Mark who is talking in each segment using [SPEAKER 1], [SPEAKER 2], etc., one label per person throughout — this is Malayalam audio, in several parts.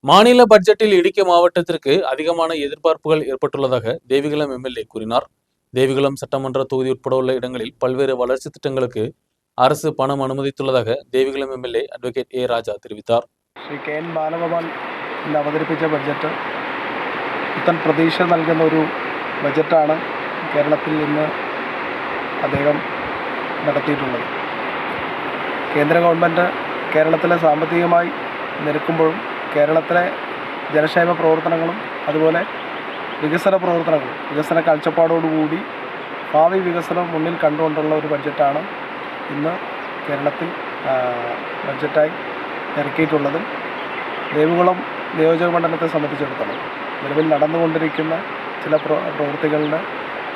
[SPEAKER 1] மாநில பட்ஜெட்டில் இடுக்கி மாவட்டத்திற்கு அதிகமான எதிர்பார்ப்புகள் ஏற்பட்டுள்ளதாக தேவிகுளம் எம்எல்ஏ கூறினார். தேவிகுளம் சட்டமன்ற தொகுதி உட்பட உள்ள இடங்களில் பல்வேறு வளர்ச்சி திட்டங்களுக்கு அரசு பணம் அனுமதித்துள்ளதாக தேவிகுளം എംഎൽഎ അഡ്വക്കേറ്റ് എ രാജ தெரிவித்தார்.
[SPEAKER 2] ശ്രീ കെ എൻ ബാലഗോപാൽ ഇന്ന് അവതരിപ്പിച്ച ബഡ്ജറ്റ് പുത്തൻ പ്രതീക്ഷ നൽകുന്ന ഒരു ബഡ്ജറ്റാണ് കേരളത്തിൽ ഇന്ന് അദ്ദേഹം നടത്തിയിട്ടുള്ളത്. കേന്ദ്ര ഗവൺമെൻറ് കേരളത്തിലെ സാമ്പത്തികമായി നിരക്കുമ്പോഴും കേരളത്തിലെ ജനക്ഷേമ പ്രവർത്തനങ്ങളും അതുപോലെ വികസന പ്രവർത്തനങ്ങളും വികസന കാഴ്ചപ്പാടോടുകൂടി ഭാവി വികസനം മുന്നിൽ കണ്ടുകൊണ്ടുള്ള ഒരു ബഡ്ജറ്റാണ് ഇന്ന് കേരളത്തിൽ ബഡ്ജറ്റായി ഇറക്കിയിട്ടുള്ളത്. ദേവികുളം നിയോജക മണ്ഡലത്തെ സംബന്ധിച്ചിടത്തോളം നിലവിൽ നടന്നുകൊണ്ടിരിക്കുന്ന ചില പ്രവൃത്തികളുടെ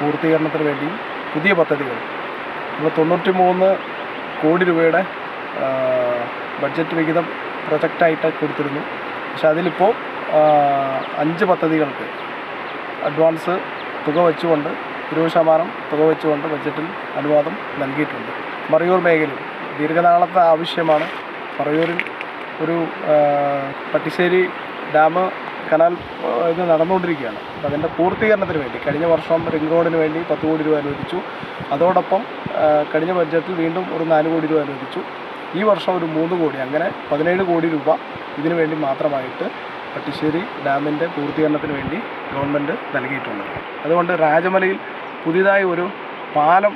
[SPEAKER 2] പൂർത്തീകരണത്തിന് വേണ്ടി പുതിയ പദ്ധതികൾ നമ്മൾ 93 കോടി രൂപയുടെ ബഡ്ജറ്റ് വിഹിതം പ്രൊജക്റ്റായിട്ട് കൊടുത്തിരുന്നു. പക്ഷേ അതിലിപ്പോൾ 5 പദ്ധതികൾക്ക് അഡ്വാൻസ് തുക വെച്ചുകൊണ്ട് 20% തുക വെച്ചുകൊണ്ട് ബഡ്ജറ്റിൽ അനുവാദം നൽകിയിട്ടുണ്ട്. മറയൂർ മേഖലയിൽ ദീർഘനാളത്തെ ആവശ്യമാണ്. മറയൂരിൽ ഒരു പട്ടിശ്ശേരി ഡാം കനാൽ ഇത് നടന്നുകൊണ്ടിരിക്കുകയാണ്. അപ്പോൾ അതിൻ്റെ പൂർത്തീകരണത്തിന് വേണ്ടി കഴിഞ്ഞ വർഷം റിംഗ് റോഡിന് വേണ്ടി 10 കോടി രൂപ അനുവദിച്ചു. അതോടൊപ്പം കഴിഞ്ഞ ബഡ്ജറ്റിൽ വീണ്ടും ഒരു 4 കോടി രൂപ അനുവദിച്ചു. ഈ വർഷം ഒരു 3 കോടി, അങ്ങനെ 17 കോടി രൂപ ഇതിനു വേണ്ടി മാത്രമായിട്ട് പട്ടിശ്ശേരി ഡാമിൻ്റെ പൂർത്തീകരണത്തിന് വേണ്ടി ഗവൺമെൻറ് നൽകിയിട്ടുണ്ട്. അതുകൊണ്ട് രാജമലയിൽ പുതിയതായി ഒരു പാലം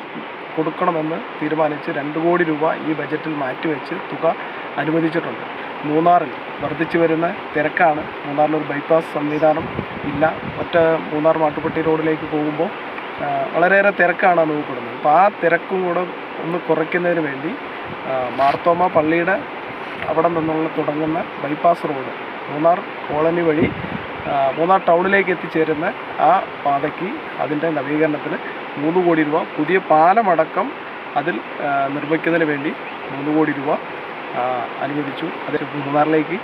[SPEAKER 2] കൊടുക്കണമെന്ന് തീരുമാനിച്ച് 2 കോടി രൂപ ഈ ബഡ്ജറ്റിൽ മാറ്റിവെച്ച് തുക അനുവദിച്ചിട്ടുണ്ട്. മൂന്നാറിൽ വർദ്ധിച്ചു വരുന്ന തിരക്കാണ്. മൂന്നാറിലൊരു ബൈപ്പാസ് സംവിധാനം ഇല്ല. മൂന്നാർ മാട്ടുപ്പെട്ടി റോഡിലേക്ക് പോകുമ്പോൾ വളരെയേറെ തിരക്കാണ് അനുഭവപ്പെടുന്നത്. അപ്പോൾ ആ തിരക്കും കൂടെ ഒന്ന് കുറയ്ക്കുന്നതിന് വേണ്ടി മാർത്തോമ പള്ളിയുടെ അവിടെ നിന്നുള്ള തുടങ്ങുന്ന ബൈപ്പാസ് റോഡ് മൂന്നാർ കോളനി വഴി മൂന്നാർ ടൗണിലേക്ക് എത്തിച്ചേരുന്ന ആ പാതയ്ക്ക് അതിൻ്റെ നവീകരണത്തിന് 3 കോടി രൂപ, പുതിയ പാലമടക്കം അതിൽ നിർമ്മിക്കുന്നതിന് വേണ്ടി 3 കോടി രൂപ അനുവദിച്ചു. അത് മൂന്നാറിലേക്ക്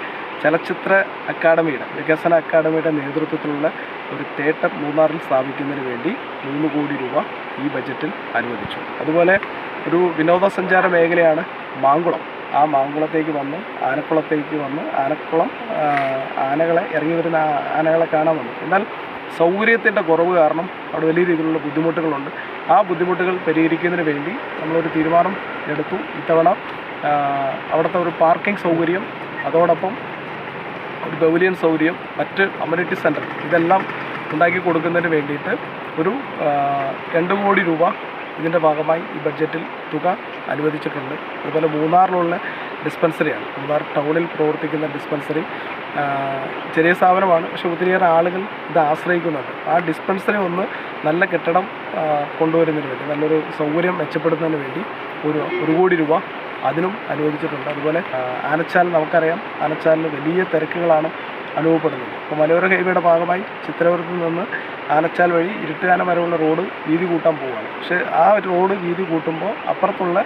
[SPEAKER 2] ചലച്ചിത്ര അക്കാദമിയുടെ വികസന അക്കാദമിയുടെ നേതൃത്വത്തിലുള്ള ഒരു തിയേറ്റർ മൂന്നാറിൽ സ്ഥാപിക്കുന്നതിന് വേണ്ടി 3 കോടി രൂപ ഈ ബഡ്ജറ്റിൽ അനുവദിച്ചു. അതുപോലെ ഒരു വിനോദസഞ്ചാര മേഖലയാണ് മാങ്കുളം. ആ മാങ്കുളത്തേക്ക് വന്ന് ആനക്കുളത്തേക്ക് വന്ന് ആനക്കുളം ആനകളെ ഇറങ്ങി വരുന്ന ആനകളെ കാണാൻ വന്നു. എന്നാൽ സൗകര്യത്തിൻ്റെ കുറവ് കാരണം അവിടെ വലിയ രീതിയിലുള്ള ബുദ്ധിമുട്ടുകളുണ്ട്. ആ ബുദ്ധിമുട്ടുകൾ പരിഹരിക്കുന്നതിന് വേണ്ടി നമ്മളൊരു തീരുമാനം എടുത്തു. ഇത്തവണ അവിടുത്തെ ഒരു പാർക്കിംഗ് സൗകര്യം, അതോടൊപ്പം ഒരു പവലിയൻ സൗകര്യം, മറ്റ് അമ്യൂണിറ്റി സെൻറ്റർ ഇതെല്ലാം ഉണ്ടാക്കി കൊടുക്കുന്നതിന് വേണ്ടിയിട്ട് ഒരു 2 കോടി രൂപ ഇതിൻ്റെ ഭാഗമായി ഈ ബഡ്ജറ്റിൽ തുക അനുവദിച്ചിട്ടുണ്ട്. അതുപോലെ മൂന്നാറിലുള്ള ഡിസ്പെൻസറിയാണ്. മൂന്നാർ ടൗണിൽ പ്രവർത്തിക്കുന്ന ഡിസ്പെൻസറി ചെറിയ സ്ഥാപനമാണ്, പക്ഷേ ഒത്തിരിയേറെ ആളുകൾ ഇത് ആശ്രയിക്കുന്നുണ്ട്. ആ ഡിസ്പെൻസറി ഒന്ന് നല്ല കെട്ടിടം കൊണ്ടുവരുന്നതിന് വേണ്ടി, നല്ലൊരു സൗകര്യം മെച്ചപ്പെടുത്തുന്നതിന് വേണ്ടി 1 കോടി രൂപ അതിനും അനുവദിച്ചിട്ടുണ്ട്. അതുപോലെ ആനച്ചാൽ, നമുക്കറിയാം ആനച്ചാലിന് വലിയ തിരക്കുകളാണ് അനുഭവപ്പെടുന്നത്. അപ്പോൾ മലയോര ഹൈവേയുടെ ഭാഗമായി ചിത്രപുരത്ത് നിന്ന് ആനച്ചാൽ വഴി ഇരുട്ടുകാനം വരെയുള്ള റോഡ് വീതി കൂട്ടാൻ പോവുകയാണ്. പക്ഷേ ആ റോഡ് വീതി കൂട്ടുമ്പോൾ അപ്പുറത്തുള്ള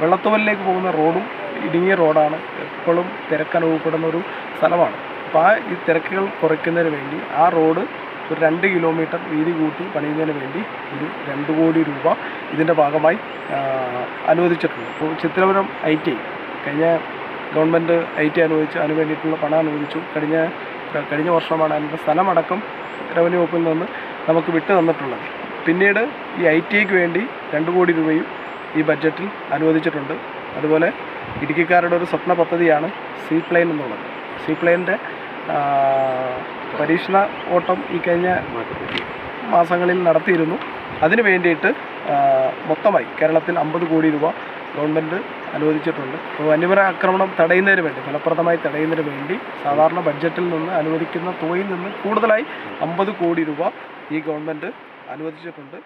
[SPEAKER 2] വെള്ളത്തുവലിലേക്ക് പോകുന്ന റോഡും ഇടുങ്ങിയ റോഡാണ്. എപ്പോഴും തിരക്കനുഭവപ്പെടുന്ന ഒരു സ്ഥലമാണ്. അപ്പോൾ ഈ തിരക്കുകൾ കുറയ്ക്കുന്നതിന് വേണ്ടി ആ റോഡ് ഒരു 2 കിലോമീറ്റർ വീതി കൂട്ടി പണിയുന്നതിന് വേണ്ടി ഒരു 2 കോടി രൂപ ഇതിൻ്റെ ഭാഗമായി അനുവദിച്ചിട്ടുണ്ട്. അപ്പോൾ ചിത്രപുരം ITI കഴിഞ്ഞ ഗവൺമെൻറ് ITI അനുവദിച്ചു, അതിന് വേണ്ടിയിട്ടുള്ള പണം അനുവദിച്ചു. കഴിഞ്ഞ വർഷമാണ് അതിൻ്റെ സ്ഥലമടക്കം റവന്യൂ വകുപ്പിൽ നിന്ന് നമുക്ക് വിട്ടു തന്നിട്ടുള്ളത്. പിന്നീട് ഈ ITIക്ക് വേണ്ടി 2 കോടി രൂപയും ഈ ബഡ്ജറ്റിൽ അനുവദിച്ചിട്ടുണ്ട്. അതുപോലെ ഇടുക്കിക്കാരുടെ ഒരു സ്വപ്ന പദ്ധതിയാണ് സീപ്ലെയിൻ എന്നുള്ളത്. സീപ്ലെയിൻ്റെ പരീക്ഷണ ഓട്ടം ഈ കഴിഞ്ഞ മാസങ്ങളിൽ നടത്തിയിരുന്നു. അതിന് വേണ്ടിയിട്ട് മൊത്തമായി കേരളത്തിൽ 50 കോടി രൂപ ഗവൺമെൻറ് അനുവദിച്ചിട്ടുണ്ട്. വന്യമൃഗ ആക്രമണം തടയുന്നതിന് വേണ്ടി, ഫലപ്രദമായി തടയുന്നതിന് വേണ്ടി സാധാരണ ബഡ്ജറ്റിൽ നിന്ന് അനുവദിക്കുന്ന തുകയിൽ നിന്ന് കൂടുതലായി 50 കോടി രൂപ ഈ ഗവൺമെൻറ് അനുവദിച്ചിട്ടുണ്ട്.